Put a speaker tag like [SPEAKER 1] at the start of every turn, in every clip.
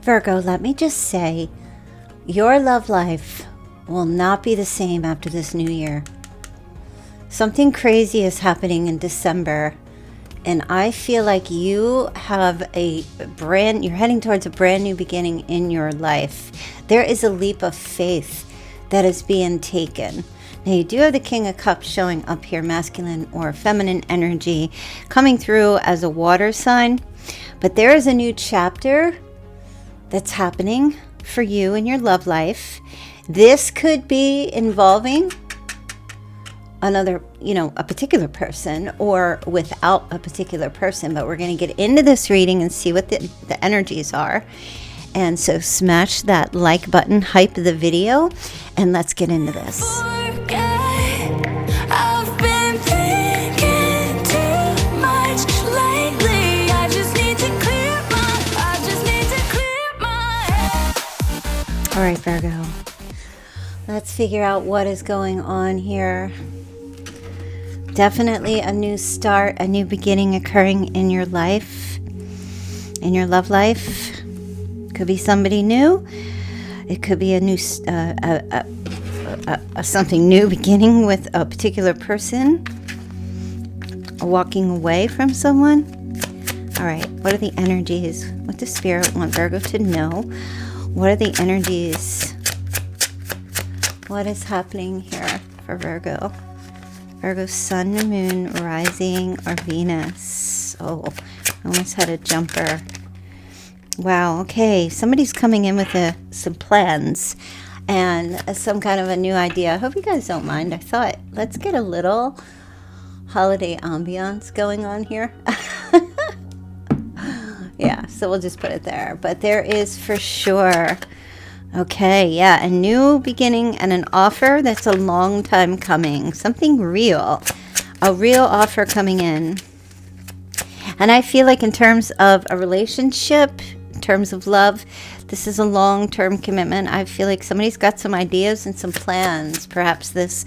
[SPEAKER 1] Virgo, let me just say, your love life will not be the same after this new year. Something crazy is happening in December, and I feel like you have you're heading towards a brand new beginning in your life. There is a leap of faith that is being taken. Now, you do have the King of Cups showing up here, masculine or feminine energy, coming through as a water sign. But there is a new chapter that's happening for you in your love life. This could be involving another, a particular person or without a particular person. But we're going to get into this reading and see what the energies are. And so smash that like button, hype the video, and let's get into this. All right, Virgo, let's figure out what is going on here. Definitely a new start, a new beginning occurring in your life, in your love life. Could be somebody new. It could be a new, something new beginning with a particular person. Walking away from someone. All right, what are the energies? What does Spirit want Virgo to know? What are the energies? What is happening here for Virgo? Virgo's sun, moon, rising, or Venus. Oh, I almost had a jumper. Wow, okay. Somebody's coming in with some plans and some kind of a new idea. I hope you guys don't mind. I thought, let's get a little holiday ambiance going on here. Yeah, so we'll just put it there. But there is for sure, okay, yeah, a new beginning and an offer that's a long time coming. Something real. A real offer coming in. And I feel like in terms of a relationship, in terms of love, this is a long-term commitment. I feel like somebody's got some ideas and some plans. Perhaps this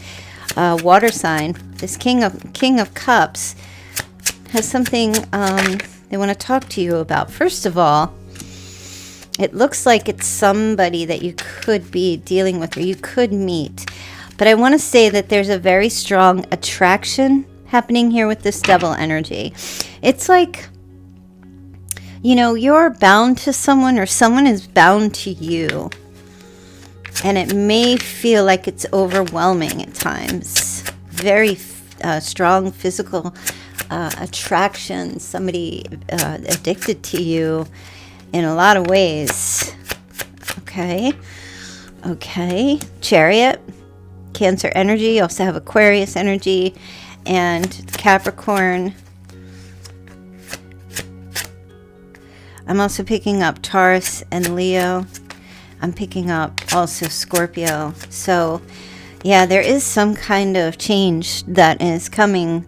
[SPEAKER 1] water sign, this King of Cups, has something they want to talk to you about. First of all, it looks like it's somebody that you could be dealing with or you could meet. But I want to say that there's a very strong attraction happening here with this double energy. It's like, you're bound to someone or someone is bound to you. And it may feel like it's overwhelming at times. Very strong physical attraction, somebody addicted to you in a lot of ways. Okay. Chariot, Cancer energy. You also have Aquarius energy and Capricorn. I'm also picking up Taurus and Leo. I'm picking up also Scorpio. So, yeah, there is some kind of change that is coming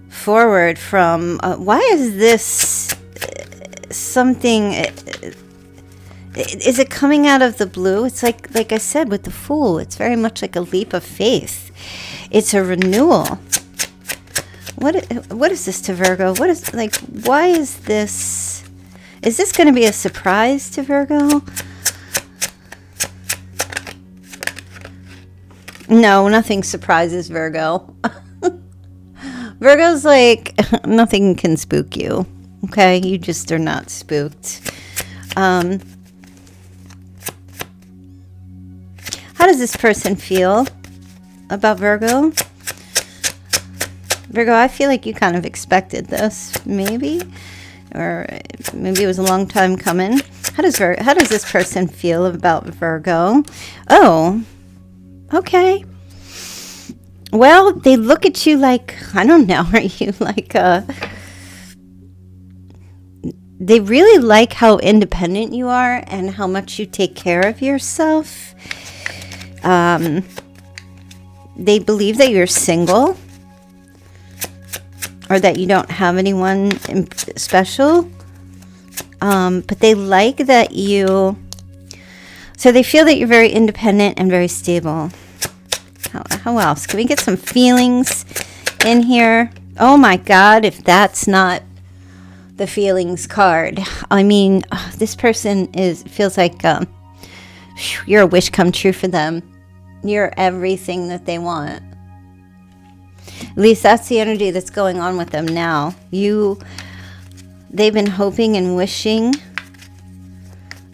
[SPEAKER 1] forward from why is this something, is it coming out of the blue? It's like I said with the Fool, it's very much like a leap of faith. It's a renewal. What is this to Virgo? Why is this going to be a surprise to Virgo? No, nothing surprises Virgo. Virgo's like, nothing can spook you. Okay? You just are not spooked. How does this person feel about Virgo? Virgo, I feel like you kind of expected this, maybe. Or maybe it was a long time coming. How does this person feel about Virgo? Oh, okay. Well, they look at you like, I don't know, are you like they really like how independent you are and how much you take care of yourself. They believe that you're single or that you don't have anyone special. But they like that so they feel that you're very independent and very stable. How else? Can we get some feelings in here? Oh my God, if that's not the feelings card. I mean, this person feels like you're a wish come true for them. You're everything that they want. At least that's the energy that's going on with them now. They've been hoping and wishing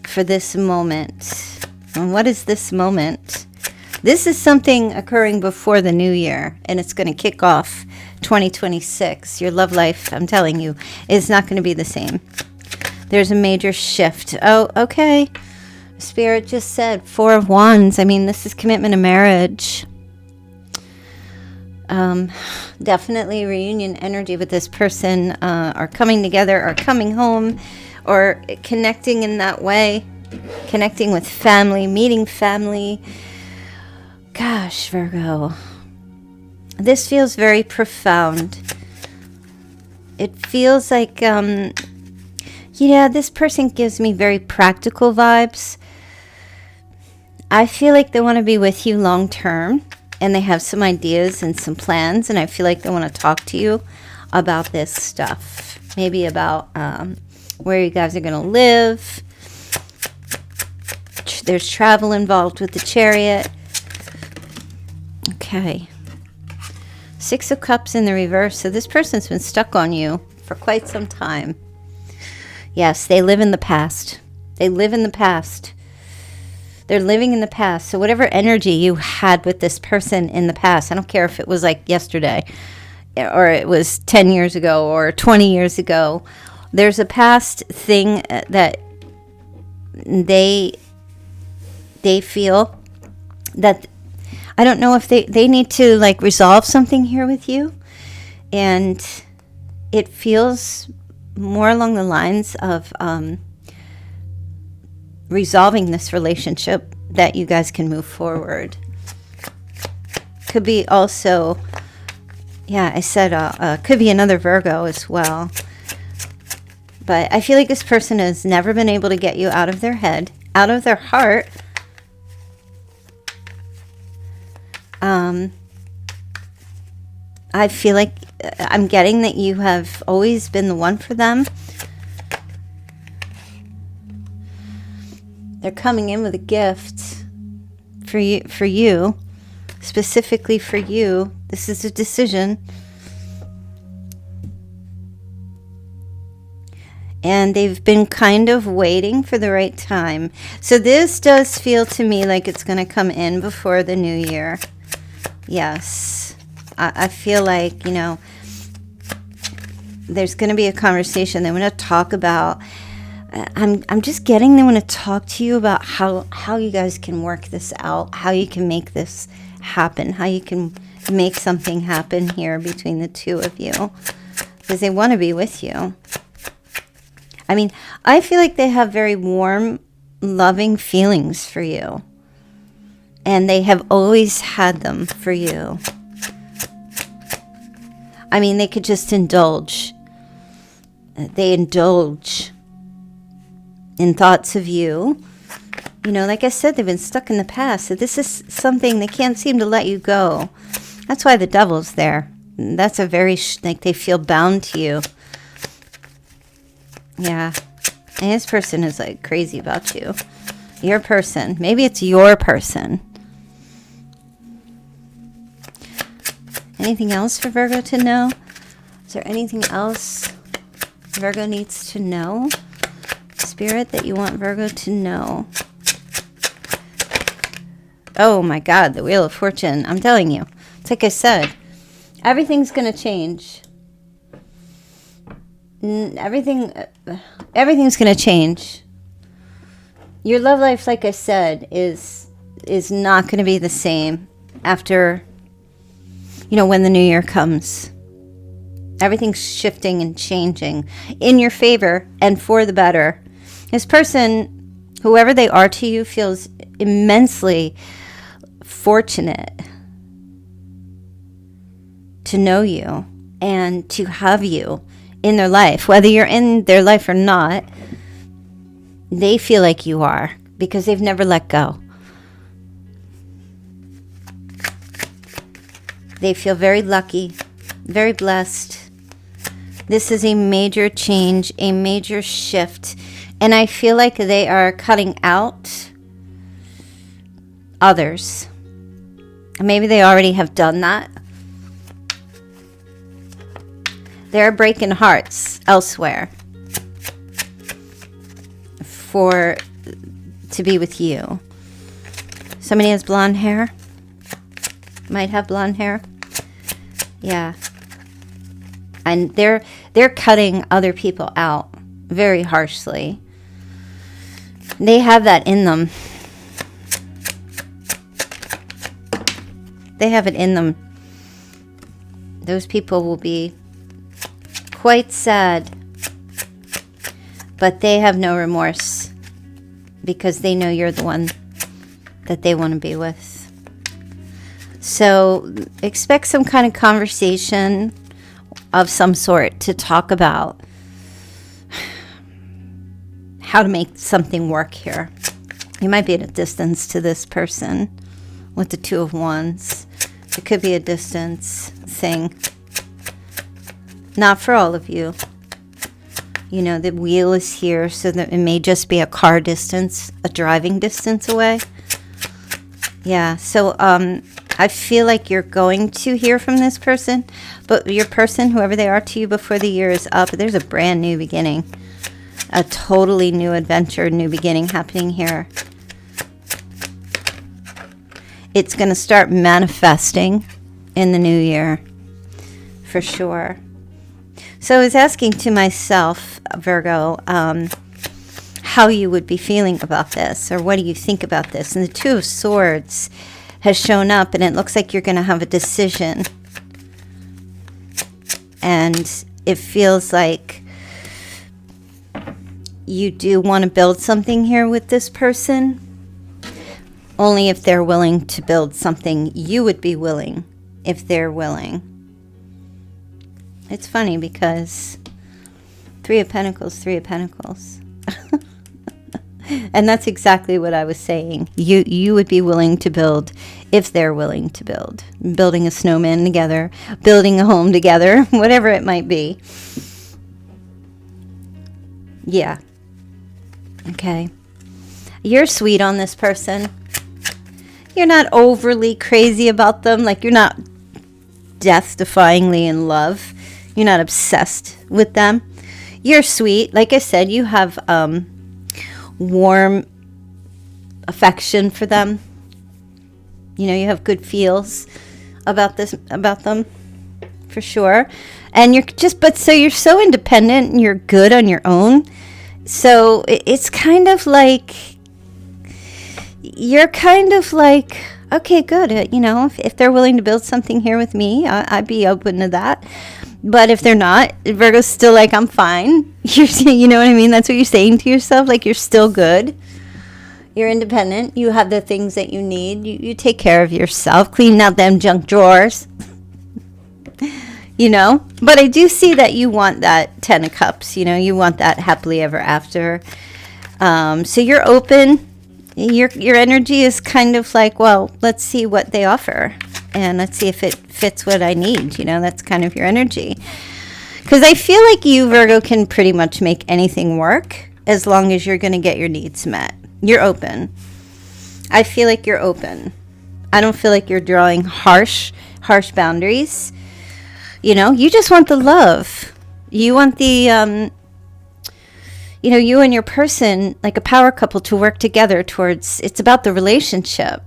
[SPEAKER 1] for this moment. And what is this moment? This is something occurring before the new year, and it's going to kick off 2026. Your love life, I'm telling you, is not going to be the same. There's a major shift. Oh, okay. Spirit just said 4 of Wands. I mean, this is commitment and marriage. Definitely reunion energy with this person, or coming together, or coming home, or connecting in that way. Connecting with family, meeting family. Gosh, Virgo. This feels very profound. It feels like, this person gives me very practical vibes. I feel like they want to be with you long term, and they have some ideas and some plans, and I feel like they want to talk to you about this stuff. Maybe about where you guys are going to live. There's travel involved with the Chariot. Okay. 6 of Cups in the reverse. So this person's been stuck on you for quite some time. Yes, they live in the past. They live in the past. They're living in the past. So whatever energy you had with this person in the past, I don't care if it was like yesterday, or it was 10 years ago, or 20 years ago, there's a past thing that they feel that, I don't know if they need to like resolve something here with you. And it feels more along the lines of resolving this relationship that you guys can move forward. Could be also, I said could be another Virgo as well. But I feel like this person has never been able to get you out of their head, out of their heart. I feel like I'm getting that you have always been the one for them. They're coming in with a gift for you, specifically for you. This is a decision. And they've been kind of waiting for the right time. So this does feel to me like it's going to come in before the new year. Yes. I feel like, there's going to be a conversation. They want to talk about, I'm just getting, they want to talk to you about how you guys can work this out, how you can make this happen, how you can make something happen here between the two of you. Because they want to be with you. I mean, I feel like they have very warm, loving feelings for you. And they have always had them for you. I mean, they could just indulge. They indulge in thoughts of you. Like I said, they've been stuck in the past. So this is something they can't seem to let you go. That's why the devil's there. That's a very, like they feel bound to you. Yeah. And this person is like crazy about you. Your person. Maybe it's your person. Anything else for Virgo to know? Is there anything else Virgo needs to know? Spirit, that you want Virgo to know? Oh my God, the Wheel of Fortune. I'm telling you. It's like I said. Everything's going to change. Everything's going to change. Your love life, like I said, is not going to be the same after, when the new year comes. Everything's shifting and changing in your favor and for the better. This person, whoever they are to you, feels immensely fortunate to know you and to have you in their life. Whether you're in their life or not, they feel like you are because they've never let go. They feel very lucky, very blessed, This is a major change, a major shift. And I feel like they are cutting out others. Maybe they already have done that. They're breaking hearts elsewhere to be with you. Somebody has blonde hair. Might have blonde hair. Yeah. And they're cutting other people out very harshly. They have that in them. They have it in them. Those people will be quite sad, but they have no remorse because they know you're the one that they want to be with. So expect some kind of conversation of some sort to talk about how to make something work here. You might be at a distance to this person with the Two of Wands. It could be a distance thing. Not for all of you. You know, the wheel is here, so that it may just be a car distance, a driving distance away. Yeah, so I feel like you're going to hear from this person, but your person, whoever they are to you before the year is up, there's a brand new beginning. A totally new adventure, new beginning happening here. It's going to start manifesting in the new year, for sure. So I was asking to myself, Virgo, how you would be feeling about this, or what do you think about this? And the Two of Swords has shown up, and it looks like you're going to have a decision. And it feels like you do want to build something here with this person. Only if they're willing to build something, you would be willing if they're willing. It's funny because Three of Pentacles, Three of Pentacles. And that's exactly what I was saying. You would be willing to build if they're willing to build. Building a snowman together, building a home together, whatever it might be. Yeah. Okay. You're sweet on this person. You're not overly crazy about them. Like, you're not death-defyingly in love. You're not obsessed with them. You're sweet. Like I said, you have warm affection for them. You know, you have good feels about them, for sure. And so you're so independent and you're good on your own. So it's kind of like, you're kind of like, okay, good. You know, if they're willing to build something here with me, I'd be open to that. But if they're not, Virgo's still like, I'm fine. You know what I mean? That's what you're saying to yourself. Like, you're still good. You're independent. You have the things that you need. You take care of yourself. Clean out them junk drawers. You know? But I do see that you want that 10 of Cups. You know, you want that happily ever after. So you're open. Your energy is kind of like, well, let's see what they offer. And let's see if it fits what I need. You know, that's kind of your energy. Because I feel like you, Virgo, can pretty much make anything work as long as you're going to get your needs met. You're open. I feel like you're open. I don't feel like you're drawing harsh boundaries. You know, you just want the love. You want the, you know, you and your person, like a power couple, to work together towards, it's about the relationship.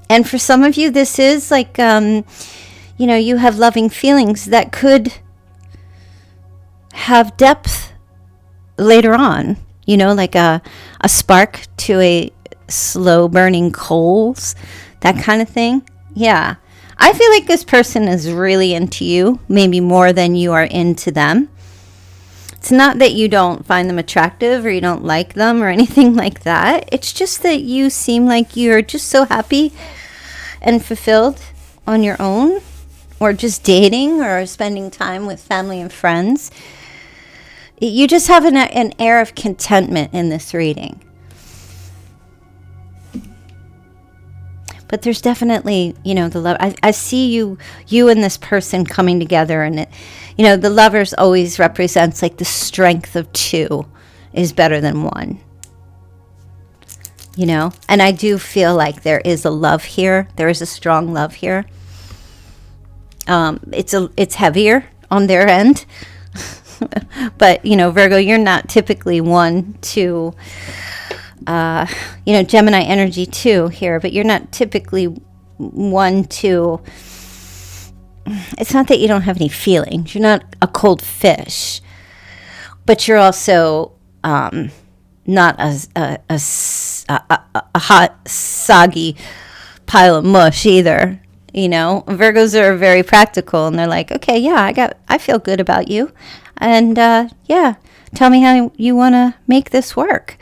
[SPEAKER 1] And for some of you, this is like, you know, you have loving feelings that could have depth later on. You know, like a spark to a slow burning coals, that kind of thing. Yeah. I feel like this person is really into you, maybe more than you are into them. It's not that you don't find them attractive or you don't like them or anything like that. It's just that you seem like you're just so happy and fulfilled on your own, or just dating or spending time with family and friends. You just have an air of contentment in this reading. But there's definitely, the love. I see you and this person coming together, and the lovers always represents like the strength of two is better than one. And I do feel like there is a love here. There is a strong love here. It's heavier on their end. But, Virgo, you're not typically one to, Gemini energy too here, but you're not typically one to, it's not that you don't have any feelings. You're not a cold fish, but you're also not a hot, soggy pile of mush either. Virgos are very practical, and they're like, okay, yeah, I feel good about you. And, tell me how you want to make this work.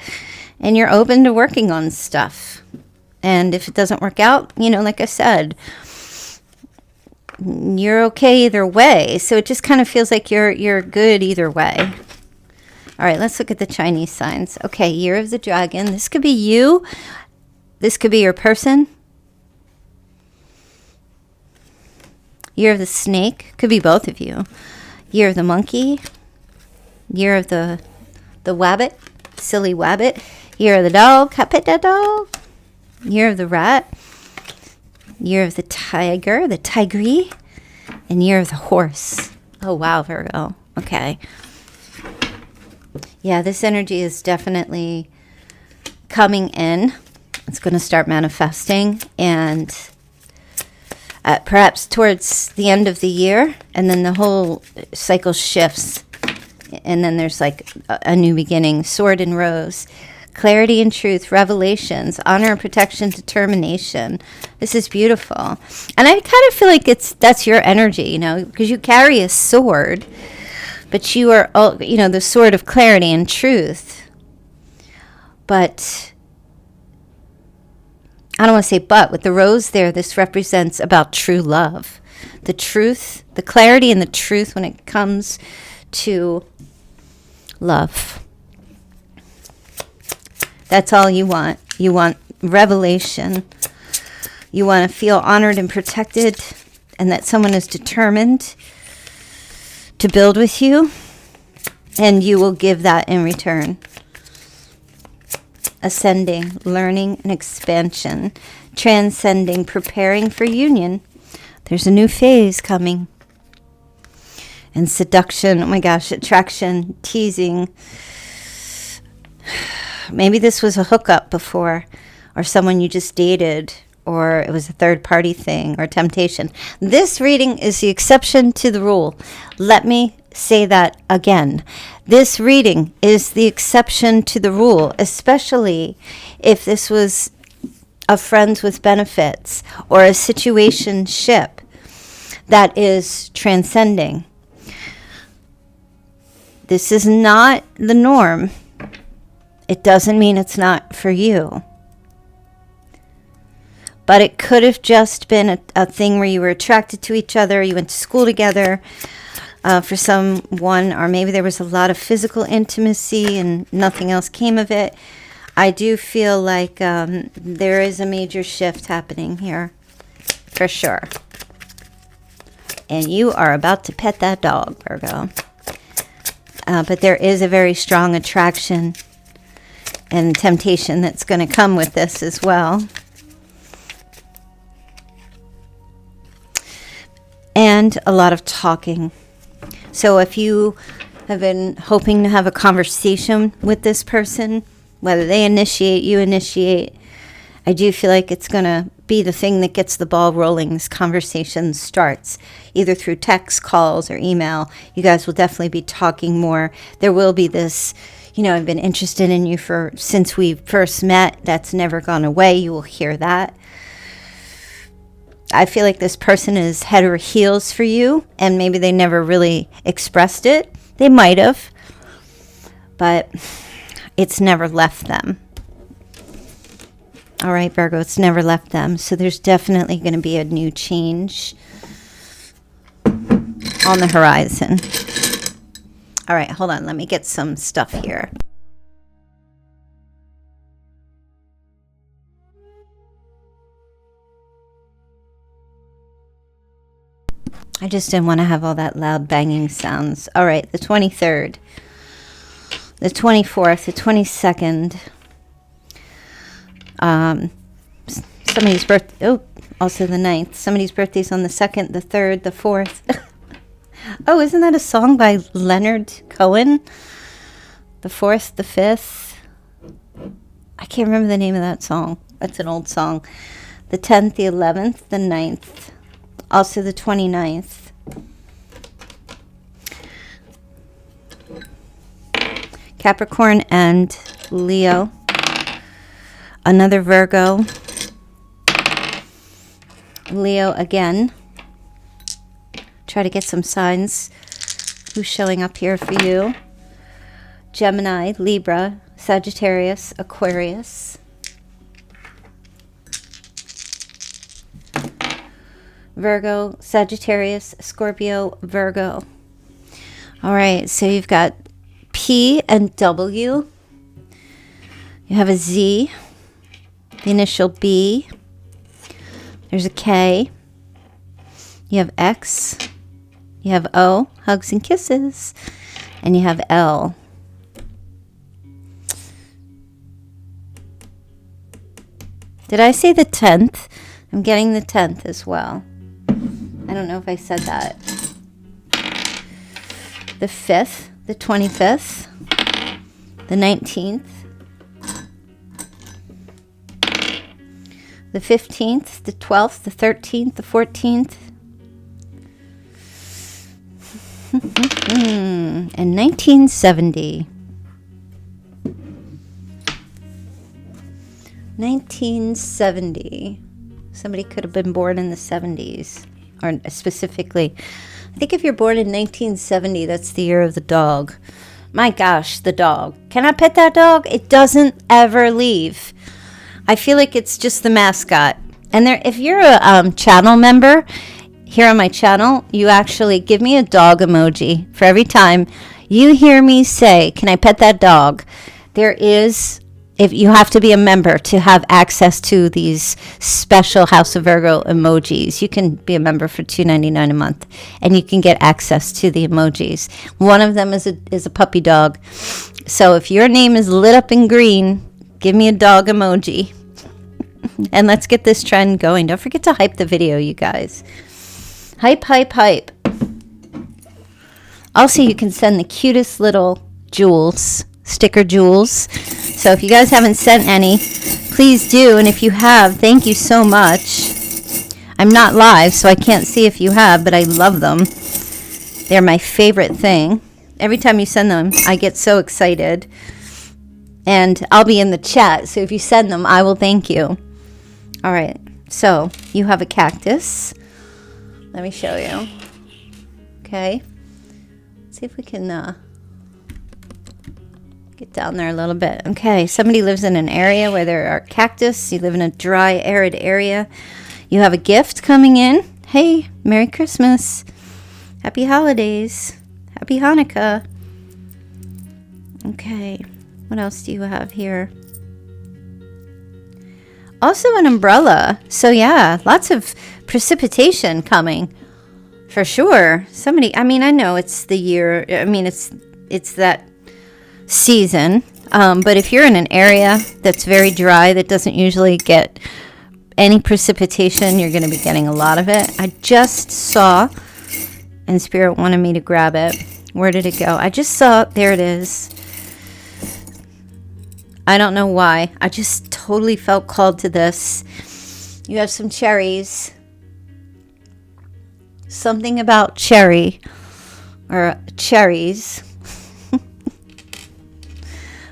[SPEAKER 1] And you're open to working on stuff. And if it doesn't work out, like I said, you're okay either way. So it just kind of feels like you're good either way. All right, let's look at the Chinese signs. Okay, Year of the Dragon. This could be you. This could be your person. Year of the Snake. Could be both of you. Year of the Monkey. Year of the Wabbit. Silly Wabbit. Year of the Dog. Pet that dog. Year of the Rat. Year of the Tiger. The Tigree. And Year of the Horse. Oh, wow, Virgo. Okay. Yeah, this energy is definitely coming in. It's going to start manifesting, and perhaps towards the end of the year, and then the whole cycle shifts, and then there's like a new beginning. Sword and Rose. Clarity and truth, revelations, honor, protection, determination. This is beautiful. And I kind of feel like that's your energy, because you carry a sword, but you are, the sword of clarity and truth. But I don't want to say but, with the rose there, this represents about true love. The truth, the clarity and the truth when it comes to love. That's all you want. You want revelation. You want to feel honored and protected, and that someone is determined to build with you, and you will give that in return. Ascending, learning, and expansion. Transcending, preparing for union. There's a new phase coming. And seduction, oh my gosh, attraction, teasing. Maybe this was a hookup before, or someone you just dated, or it was a third-party thing, or temptation. This reading is the exception to the rule. Let me say that again. This reading is the exception to the rule, especially if this was a friends with benefits or a situationship that is transcending. This is not the norm. It doesn't mean it's not for you. But it could have just been a thing where you were attracted to each other, you went to school together for someone, or maybe there was a lot of physical intimacy and nothing else came of it. I do feel like there is a major shift happening here, for sure. And you are about to pet that dog, Virgo. But there is a very strong attraction and temptation that's going to come with this as well. And a lot of talking. So if you have been hoping to have a conversation with this person, whether they initiate, you initiate, I do feel like it's going to be the thing that gets the ball rolling. This conversation starts either through text, calls, or email. You guys will definitely be talking more. There will be this, I've been interested in you since we first met. That's never gone away. You will hear that. I feel like this person is head or heels for you, and maybe they never really expressed it. They might have, but it's never left them. All right, Virgo, it's never left them. So there's definitely going to be a new change on the horizon. All right, hold on. Let me get some stuff here. I just didn't want to have all that loud banging sounds. All right, the 23rd, the 24th, the 22nd. Somebody's birthday. Oh, also the 9th. Somebody's birthday's on the 2nd, the 3rd, the 4th. Oh, isn't that a song by Leonard Cohen? The 4th, the 5th. I can't remember the name of that song. That's an old song. The 10th, the 11th, the 9th. Also the 29th. Capricorn and Leo. Another Virgo. Leo again. Try to get some signs. Who's showing up here for you? Gemini, Libra, Sagittarius, Aquarius. Virgo, Sagittarius, Scorpio, Virgo. All right, so you've got P and W. You have a Z, the initial B. There's a K. You have X. You have O, hugs and kisses. And you have L. Did I say the 10th? I'm getting the 10th as well. I don't know if I said that. The 5th, the 25th, the 19th, the 15th, the 12th, the 13th, the 14th, and 1970. 1970. Somebody could have been born in the 70s. Or specifically, I think if you're born in 1970, that's the year of the dog. My gosh, the dog. Can I pet that dog? It doesn't ever leave. I feel like it's just the mascot. And there, if you're a channel member here on my channel, you actually give me a dog emoji for every time you hear me say, can I pet that dog? There is, if you have to be a member to have access to these special House of Virgo emojis. You can be a member for $2.99 a month, and you can get access to the emojis. One of them is a puppy dog. So if your name is lit up in green, give me a dog emoji. And let's get this trend going. Don't forget to hype the video, you guys. Hype, hype, hype. Also, you can send the cutest little jewels, sticker jewels. So if you guys haven't sent any, please do. And if you have, thank you so much. I'm not live, so I can't see if you have, but I love them. They're my favorite thing. Every time you send them, I get so excited. And I'll be in the chat, so if you send them, I will thank you. All right, so you have a cactus. Let me show you. Okay. Let's see if we can get down there a little bit. Okay, somebody lives in an area where there are cactus. You live in a dry, arid area. You have a gift coming in. Hey, Merry Christmas. Happy holidays. Happy Hanukkah. Okay, what else do you have here? Also an umbrella. So yeah, lots of precipitation coming. For sure. Somebody, I mean, I know it's the year. I mean, it's that season. But if you're in an area that's very dry, that doesn't usually get any precipitation, you're going to be getting a lot of it. I just saw, and Spirit wanted me to grab it. Where did it go? I just saw, there it is. I don't know why. I just totally felt called to this. You have some cherries. Something about cherry, or cherries.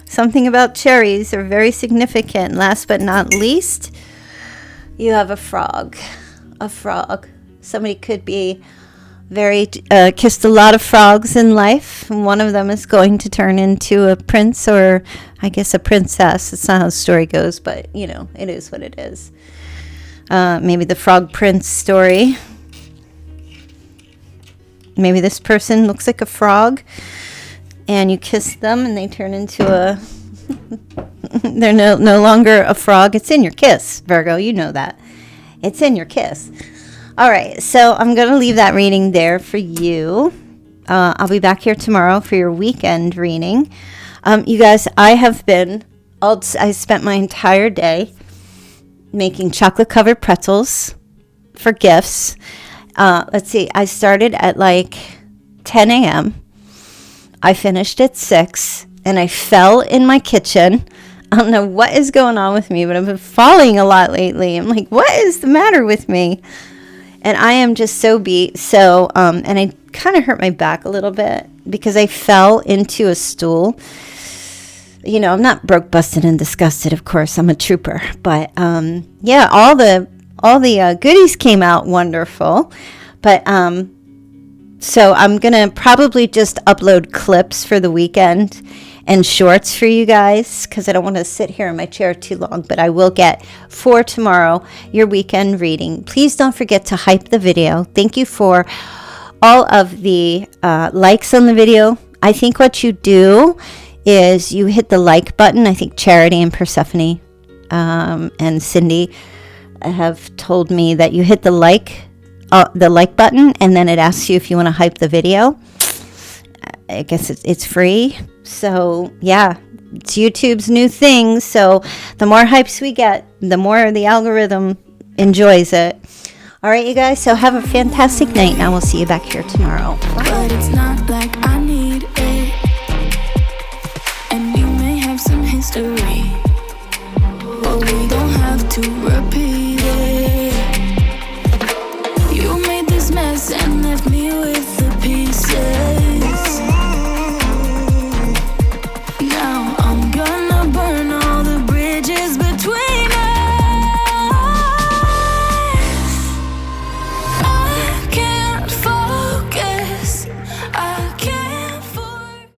[SPEAKER 1] Something about cherries are very significant. Last but not least, you have a frog. A frog. Somebody could be kissed a lot of frogs in life. And one of them is going to turn into a prince, or I guess a princess. It's not how the story goes, but you know, it is what it is. Maybe the frog prince story. Maybe this person looks like a frog and you kiss them and they turn into a they're no longer a frog. It's in your kiss, Virgo, you know that. It's in your kiss. All right, so I'm going to leave that reading there for you. I'll be back here tomorrow for your weekend reading. You guys, I spent my entire day making chocolate-covered pretzels for gifts. Let's see, I started at like 10 a.m. I finished at 6, and I fell in my kitchen. I don't know what is going on with me, but I've been falling a lot lately. I'm like, what is the matter with me? And I am just so beat. So, and I kind of hurt my back a little bit because I fell into a stool. You know, I'm not broke, busted, and disgusted. Of course, I'm a trooper. But yeah, all the goodies came out wonderful. But so I'm gonna probably just upload clips for the weekend and shorts for you guys because I don't want to sit here in my chair too long. But I will get for tomorrow your weekend reading. Please don't forget to hype the video. Thank you for all of the likes on the video. I think what you do is you hit the like button. I think Charity and Persephone and Cindy have told me that you hit the like button, and then it asks you if you want to hype the video. I guess it's free. So yeah, it's YouTube's new thing. So the more hypes we get, the more the algorithm enjoys it. All right, you guys. So have a fantastic night, and I will see you back here tomorrow. Bye. But it's not like